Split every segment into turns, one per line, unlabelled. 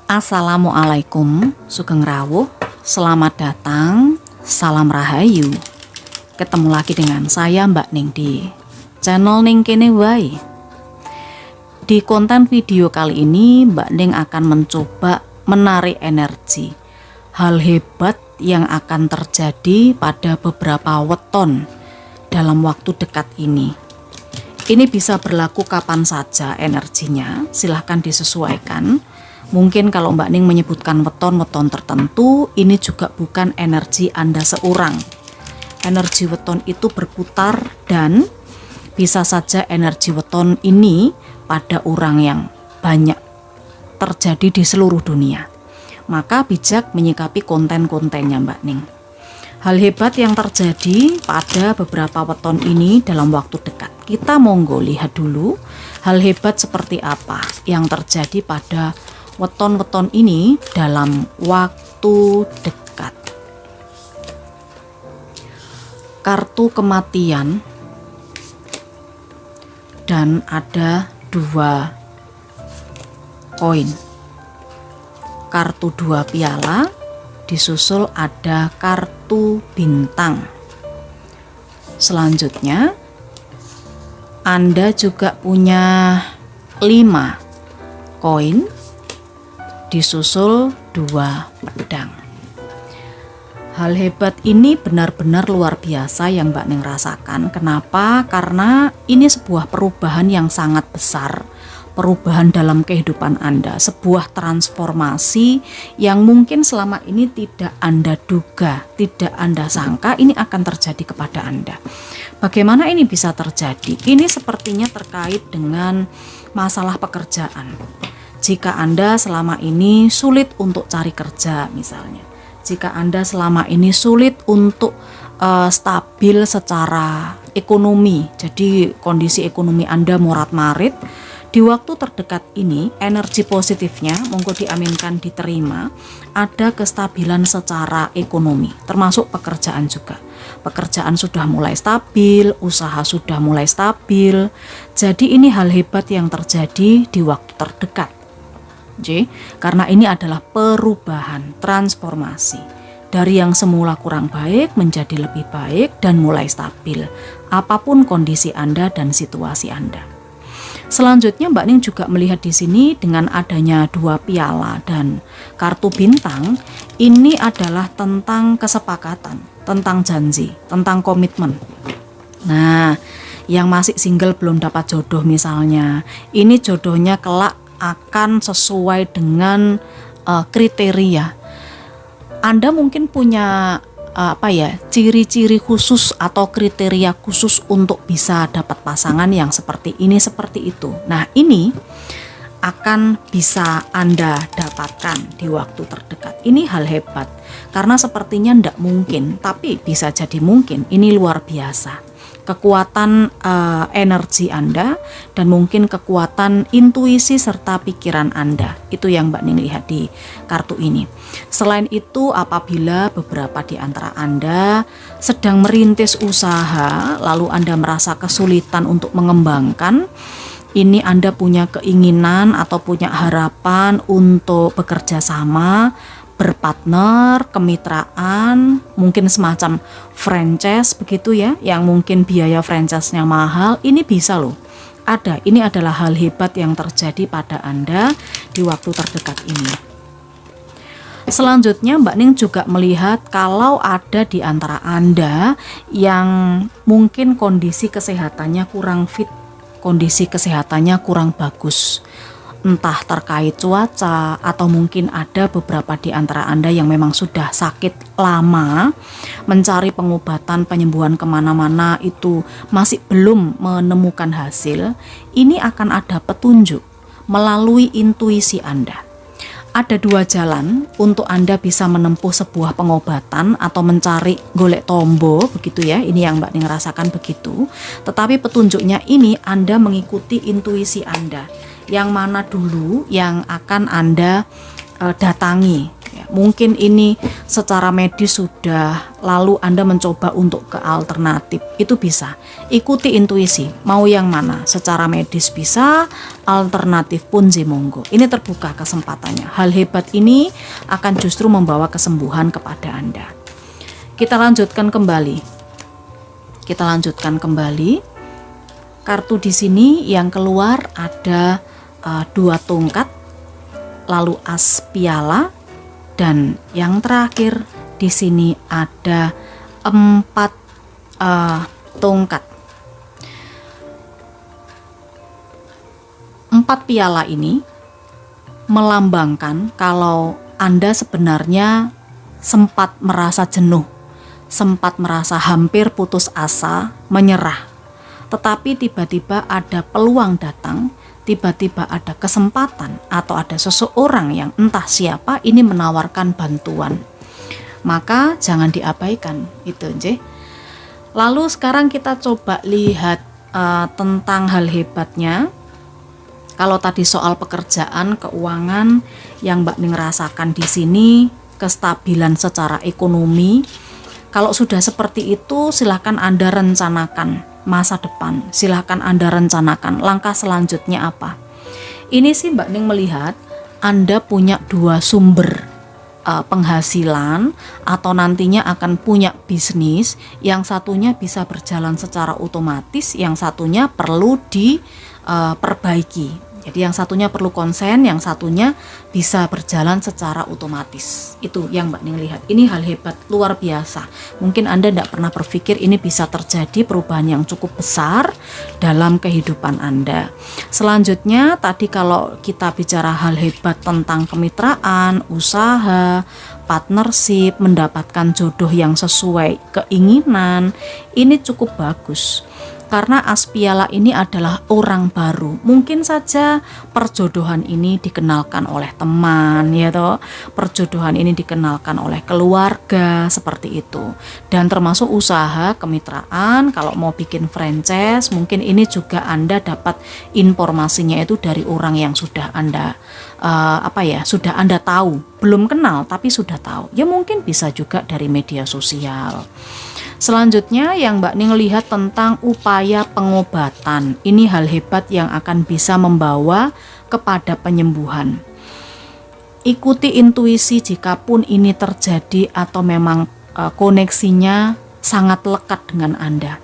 Assalamualaikum, sugeng rawuh, selamat datang, salam rahayu. Ketemu lagi dengan saya Mbak Ning di channel Ning Kene Wae. Di konten video kali ini Mbak Ning akan mencoba menarik energi hal hebat yang akan terjadi pada beberapa weton dalam waktu dekat ini. Ini bisa berlaku kapan saja energinya, silahkan disesuaikan. Mungkin kalau Mbak Ning menyebutkan weton-weton tertentu, ini juga bukan energi Anda seorang. Energi weton itu berputar dan bisa saja energi weton ini pada orang yang banyak terjadi di seluruh dunia. Maka bijak menyikapi konten-kontennya Mbak Ning. Hal hebat yang terjadi pada beberapa weton ini dalam waktu dekat. Kita monggo lihat dulu hal hebat seperti apa yang terjadi pada weton-weton ini dalam waktu dekat. Kartu kematian dan ada 2 koin. Kartu 2 piala, disusul ada kartu bintang. Selanjutnya Anda juga punya 5 koin, disusul 2 pedang. Hal hebat ini benar-benar luar biasa yang Mbak Ning rasakan. Kenapa? Karena ini sebuah perubahan yang sangat besar. Perubahan dalam kehidupan Anda, sebuah transformasi yang mungkin selama ini tidak Anda duga, tidak Anda sangka ini akan terjadi kepada Anda. Bagaimana ini bisa terjadi? Ini sepertinya terkait dengan masalah pekerjaan. Jika Anda selama ini sulit untuk cari kerja misalnya, jika Anda selama ini sulit untuk stabil secara ekonomi, jadi kondisi ekonomi Anda morat-marit, di waktu terdekat ini energi positifnya monggo diaminkan diterima, ada kestabilan secara ekonomi, termasuk pekerjaan juga. Pekerjaan sudah mulai stabil, usaha sudah mulai stabil. Jadi ini hal hebat yang terjadi di waktu terdekat. Karena ini adalah perubahan, transformasi dari yang semula kurang baik menjadi lebih baik dan mulai stabil apapun kondisi Anda dan situasi Anda. Selanjutnya Mbak Ning juga melihat di sini dengan adanya 2 piala dan kartu bintang, ini adalah tentang kesepakatan, tentang janji, tentang komitmen. Nah, yang masih single belum dapat jodoh misalnya, ini jodohnya kelak akan sesuai dengan kriteria. Anda mungkin punya ciri-ciri khusus atau kriteria khusus untuk bisa dapat pasangan yang seperti ini, seperti itu. Nah, ini akan bisa Anda dapatkan di waktu terdekat. Ini hal hebat karena sepertinya tidak mungkin, tapi bisa jadi mungkin. Ini luar biasa. Kekuatan energi Anda dan mungkin kekuatan intuisi serta pikiran Anda. Itu yang Mbak Ning lihat di kartu ini. Selain itu, apabila beberapa di antara Anda sedang merintis usaha, lalu Anda merasa kesulitan untuk mengembangkan, ini Anda punya keinginan atau punya harapan untuk bekerja sama, berpartner, kemitraan, mungkin semacam franchise begitu ya, yang mungkin biaya franchise-nya mahal, ini bisa loh. Ada, ini adalah hal hebat yang terjadi pada Anda di waktu terdekat ini. Selanjutnya Mbak Ning juga melihat kalau ada di antara Anda yang mungkin kondisi kesehatannya kurang fit, kondisi kesehatannya kurang bagus. Entah terkait cuaca atau mungkin ada beberapa di antara Anda yang memang sudah sakit lama, mencari pengobatan, penyembuhan kemana-mana itu masih belum menemukan hasil. Ini akan ada petunjuk melalui intuisi Anda. Ada 2 jalan untuk Anda bisa menempuh sebuah pengobatan atau mencari golek tombo begitu ya. Ini yang Mbak Ning rasakan begitu. Tetapi petunjuknya ini Anda mengikuti intuisi Anda. Yang mana dulu yang akan Anda datangi ya. Mungkin ini secara medis sudah, lalu Anda mencoba untuk ke alternatif, itu bisa. Ikuti intuisi, mau yang mana? Secara medis bisa, alternatif pun monggo. Ini terbuka kesempatannya. Hal hebat ini akan justru membawa kesembuhan kepada Anda. Kita lanjutkan kembali. Kartu di sini yang keluar ada 2 tongkat, lalu as piala, dan yang terakhir di sini ada 4 tongkat. 4 piala ini melambangkan kalau Anda sebenarnya sempat merasa jenuh, sempat merasa hampir putus asa, menyerah. Tetapi tiba-tiba ada peluang datang, tiba-tiba ada kesempatan atau ada seseorang yang entah siapa ini menawarkan bantuan. Maka jangan diabaikan itu, nggih. Lalu sekarang kita coba lihat tentang hal hebatnya. Kalau tadi soal pekerjaan, keuangan, yang Mbak Ning rasakan di sini kestabilan secara ekonomi. Kalau sudah seperti itu, silahkan Anda rencanakan masa depan, silahkan Anda rencanakan langkah selanjutnya apa. Ini sih Mbak Ning melihat Anda punya 2 sumber penghasilan, atau nantinya akan punya bisnis, yang satunya bisa berjalan secara otomatis, yang satunya perlu diperbaiki. Jadi yang satunya perlu konsen, yang satunya bisa berjalan secara otomatis. Itu yang Mbak Ning lihat. Ini hal hebat, luar biasa. Mungkin Anda tidak pernah berpikir ini bisa terjadi perubahan yang cukup besar dalam kehidupan Anda. Selanjutnya, tadi kalau kita bicara hal hebat tentang kemitraan, usaha, partnership, mendapatkan jodoh yang sesuai keinginan, ini cukup bagus. Karena as piala ini adalah orang baru. Mungkin saja perjodohan ini dikenalkan oleh teman, ya toh. Perjodohan ini dikenalkan oleh keluarga, seperti itu. Dan termasuk usaha, kemitraan, kalau mau bikin franchise, mungkin ini juga Anda dapat informasinya itu dari orang yang sudah Anda sudah Anda tahu. Belum kenal tapi sudah tahu. Ya mungkin bisa juga dari media sosial. Selanjutnya yang Mbak Ning lihat tentang upaya pengobatan. Ini hal hebat yang akan bisa membawa kepada penyembuhan. Ikuti intuisi jikapun ini terjadi atau memang koneksinya sangat lekat dengan Anda.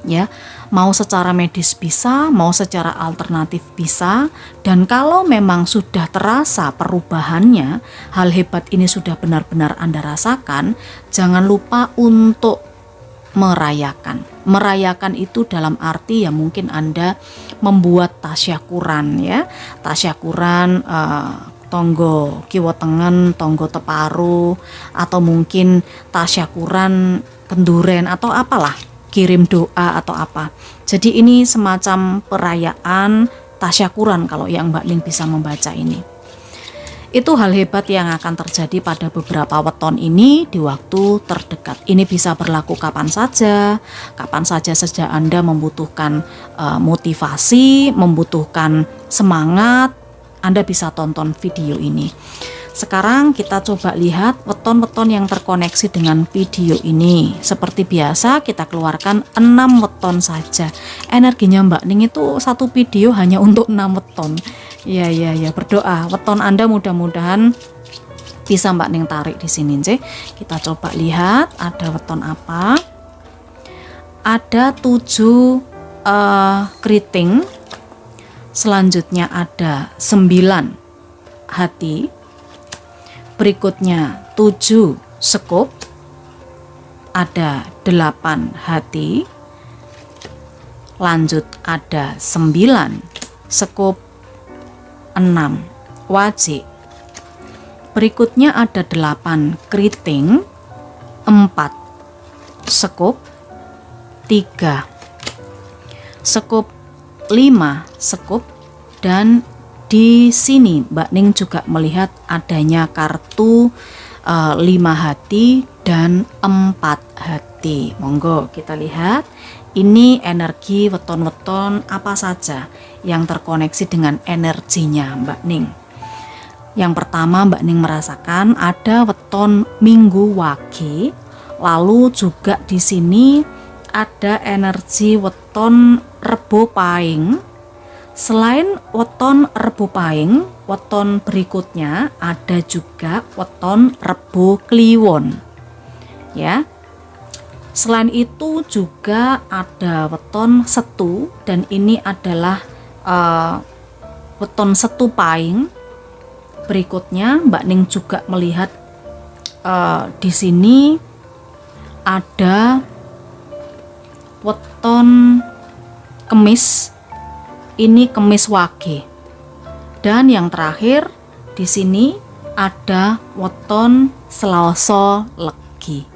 Ya, mau secara medis bisa, mau secara alternatif bisa, dan kalau memang sudah terasa perubahannya, hal hebat ini sudah benar-benar Anda rasakan, jangan lupa untuk merayakan. Merayakan itu dalam arti ya mungkin Anda membuat tasyakuran, ya, tasyakuran tonggo kiwa tengen, tonggo teparu, atau mungkin tasyakuran kenduren atau apalah, kirim doa atau apa. Jadi ini semacam perayaan tasyakuran kalau yang Mbak Ning bisa membaca ini. Itu hal hebat yang akan terjadi pada beberapa weton ini di waktu terdekat. Ini bisa berlaku kapan saja saja Anda membutuhkan motivasi, membutuhkan semangat, Anda bisa tonton video ini. Sekarang kita coba lihat weton-weton yang terkoneksi dengan video ini. Seperti biasa kita keluarkan 6 weton saja. Energinya Mbak Ning itu satu video hanya untuk 6 weton. Ya, berdoa weton Anda mudah-mudahan bisa Mbak Ning tarik di sini. Kita coba lihat ada weton apa. Ada 7 keriting. Selanjutnya ada 9 hati. Berikutnya 7 sekup, ada 8 hati, lanjut ada 9 sekup, 6 wajik. Berikutnya ada 8 keriting, 4 sekup, 3 sekup, 5 sekup, dan di sini Mbak Ning juga melihat adanya kartu 5 hati dan 4 hati. Monggo kita lihat ini energi weton-weton apa saja yang terkoneksi dengan energinya Mbak Ning. Yang pertama Mbak Ning merasakan ada weton Minggu Wage, lalu juga di sini ada energi weton Rebo Pahing. Selain weton Rebo Pahing, weton berikutnya ada juga weton Rebo Kliwon. Ya. Selain itu juga ada weton Setu, dan ini adalah weton Setu Pahing. Berikutnya Mbak Ning juga melihat di sini ada weton Kemis, ini Kemis Wage. Dan yang terakhir di sini ada weton Selasa Legi.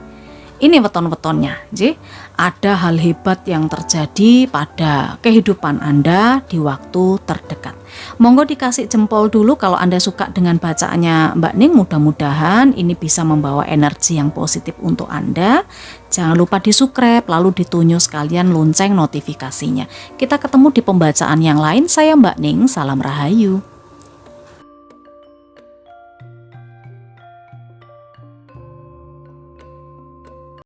Ini weton-wetonnya. Jadi ada hal hebat yang terjadi pada kehidupan Anda di waktu terdekat. Monggo dikasih jempol dulu kalau Anda suka dengan bacaannya Mbak Ning. Mudah-mudahan ini bisa membawa energi yang positif untuk Anda. Jangan lupa di-subscribe, lalu ditunjuk sekalian lonceng notifikasinya. Kita ketemu di pembacaan yang lain. Saya Mbak Ning, salam rahayu.